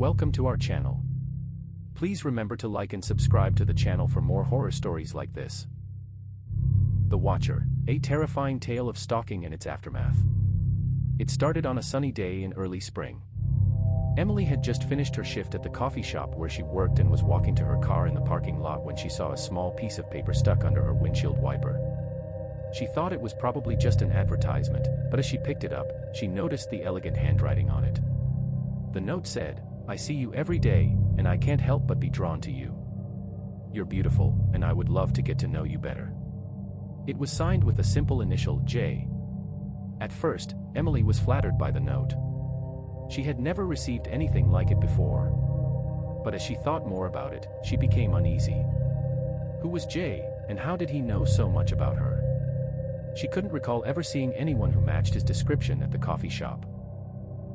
Welcome to our channel. Please remember to like and subscribe to the channel for more horror stories like this. The Watcher, a terrifying tale of stalking and its aftermath. It started on a sunny day in early spring. Emily had just finished her shift at the coffee shop where she worked and was walking to her car in the parking lot when she saw a small piece of paper stuck under her windshield wiper. She thought it was probably just an advertisement, but as she picked it up, she noticed the elegant handwriting on it. The note said, "I see you every day, and I can't help but be drawn to you. You're beautiful, and I would love to get to know you better." It was signed with a simple initial J. At first, Emily was flattered by the note. She had never received anything like it before. But as she thought more about it, she became uneasy. Who was Jay, and how did he know so much about her? She couldn't recall ever seeing anyone who matched his description at the coffee shop.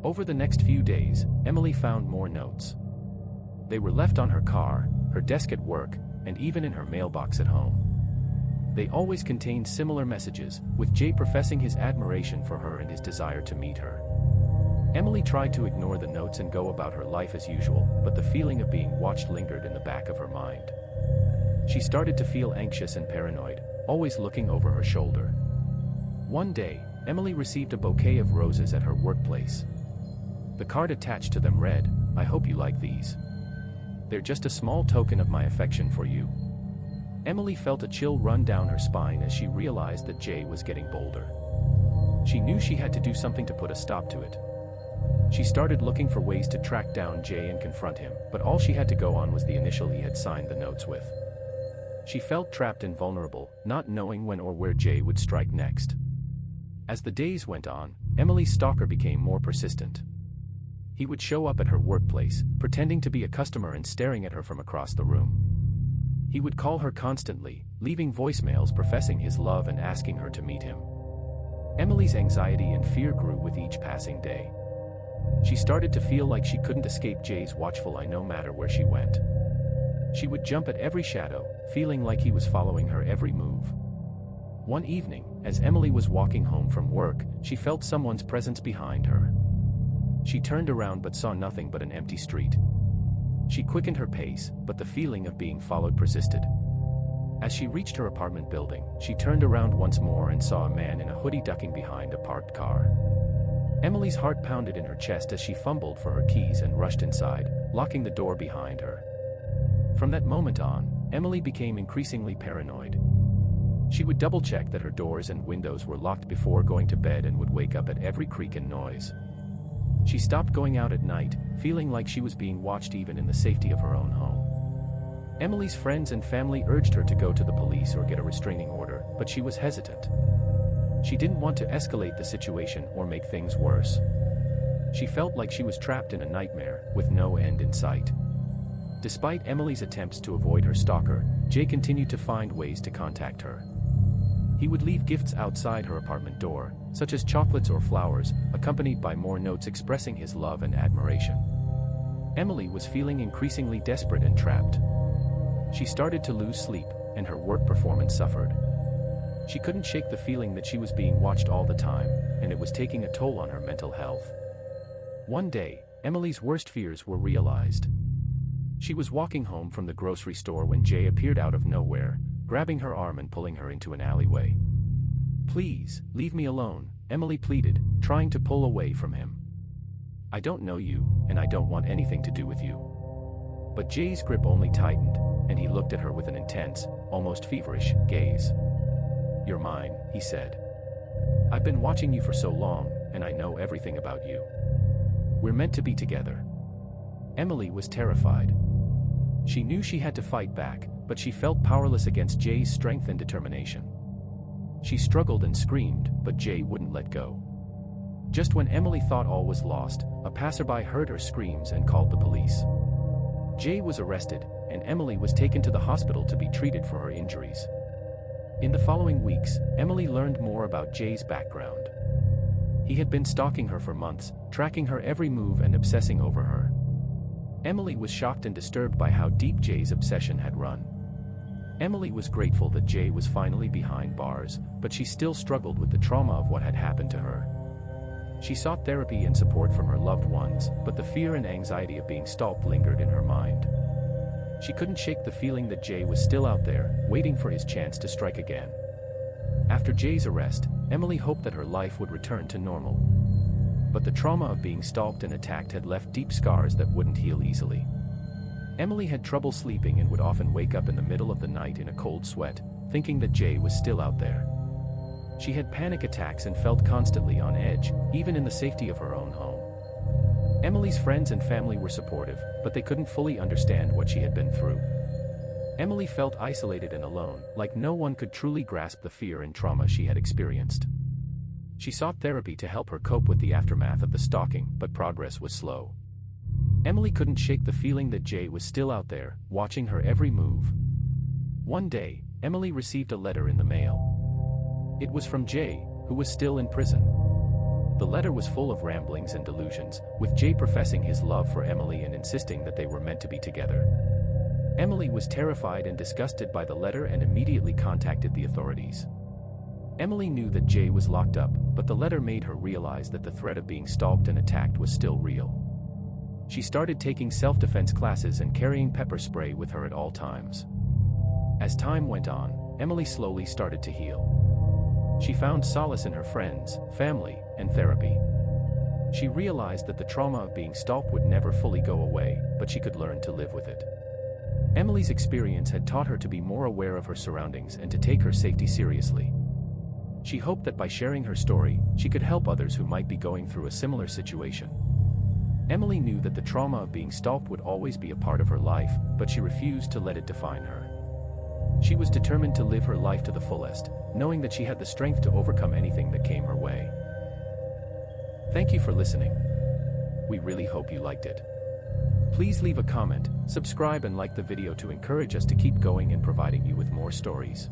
Over the next few days, Emily found more notes. They were left on her car, her desk at work, and even in her mailbox at home. They always contained similar messages, with Jay professing his admiration for her and his desire to meet her. Emily tried to ignore the notes and go about her life as usual, but the feeling of being watched lingered in the back of her mind. She started to feel anxious and paranoid, always looking over her shoulder. One day, Emily received a bouquet of roses at her workplace. The card attached to them read, "I hope you like these. They're just a small token of my affection for you." Emily felt a chill run down her spine as she realized that Jay was getting bolder. She knew she had to do something to put a stop to it. She started looking for ways to track down Jay and confront him, but all she had to go on was the initial he had signed the notes with. She felt trapped and vulnerable, not knowing when or where Jay would strike next. As the days went on, Emily's stalker became more persistent. He would show up at her workplace, pretending to be a customer and staring at her from across the room. He would call her constantly, leaving voicemails professing his love and asking her to meet him. Emily's anxiety and fear grew with each passing day. She started to feel like she couldn't escape Jay's watchful eye no matter where she went. She would jump at every shadow, feeling like he was following her every move. One evening, as Emily was walking home from work, she felt someone's presence behind her. She turned around but saw nothing but an empty street. She quickened her pace, but the feeling of being followed persisted. As she reached her apartment building, she turned around once more and saw a man in a hoodie ducking behind a parked car. Emily's heart pounded in her chest as she fumbled for her keys and rushed inside, locking the door behind her. From that moment on, Emily became increasingly paranoid. She would double-check that her doors and windows were locked before going to bed and would wake up at every creak and noise. She stopped going out at night, feeling like she was being watched even in the safety of her own home. Emily's friends and family urged her to go to the police or get a restraining order, but she was hesitant. She didn't want to escalate the situation or make things worse. She felt like she was trapped in a nightmare, with no end in sight. Despite Emily's attempts to avoid her stalker, Jay continued to find ways to contact her. He would leave gifts outside her apartment door, such as chocolates or flowers, accompanied by more notes expressing his love and admiration. Emily was feeling increasingly desperate and trapped. She started to lose sleep, and her work performance suffered. She couldn't shake the feeling that she was being watched all the time, and it was taking a toll on her mental health. One day, Emily's worst fears were realized. She was walking home from the grocery store when Jay appeared out of nowhere, grabbing her arm and pulling her into an alleyway. "Please, leave me alone," Emily pleaded, trying to pull away from him. "I don't know you, and I don't want anything to do with you." But Jay's grip only tightened, and he looked at her with an intense, almost feverish, gaze. "You're mine," he said. "I've been watching you for so long, and I know everything about you. We're meant to be together." Emily was terrified. She knew she had to fight back, but she felt powerless against Jay's strength and determination. She struggled and screamed, but Jay wouldn't let go. Just when Emily thought all was lost, a passerby heard her screams and called the police. Jay was arrested, and Emily was taken to the hospital to be treated for her injuries. In the following weeks, Emily learned more about Jay's background. He had been stalking her for months, tracking her every move and obsessing over her. Emily was shocked and disturbed by how deep Jay's obsession had run. Emily was grateful that Jay was finally behind bars, but she still struggled with the trauma of what had happened to her. She sought therapy and support from her loved ones, but the fear and anxiety of being stalked lingered in her mind. She couldn't shake the feeling that Jay was still out there, waiting for his chance to strike again. After Jay's arrest, Emily hoped that her life would return to normal. But the trauma of being stalked and attacked had left deep scars that wouldn't heal easily. Emily had trouble sleeping and would often wake up in the middle of the night in a cold sweat, thinking that Jay was still out there. She had panic attacks and felt constantly on edge, even in the safety of her own home. Emily's friends and family were supportive, but they couldn't fully understand what she had been through. Emily felt isolated and alone, like no one could truly grasp the fear and trauma she had experienced. She sought therapy to help her cope with the aftermath of the stalking, but progress was slow. Emily couldn't shake the feeling that Jay was still out there, watching her every move. One day, Emily received a letter in the mail. It was from Jay, who was still in prison. The letter was full of ramblings and delusions, with Jay professing his love for Emily and insisting that they were meant to be together. Emily was terrified and disgusted by the letter and immediately contacted the authorities. Emily knew that Jay was locked up, but the letter made her realize that the threat of being stalked and attacked was still real. She started taking self-defense classes and carrying pepper spray with her at all times. As time went on, Emily slowly started to heal. She found solace in her friends, family, and therapy. She realized that the trauma of being stalked would never fully go away, but she could learn to live with it. Emily's experience had taught her to be more aware of her surroundings and to take her safety seriously. She hoped that by sharing her story, she could help others who might be going through a similar situation. Emily knew that the trauma of being stalked would always be a part of her life, but she refused to let it define her. She was determined to live her life to the fullest, knowing that she had the strength to overcome anything that came her way. Thank you for listening. We really hope you liked it. Please leave a comment, subscribe and like the video to encourage us to keep going and providing you with more stories.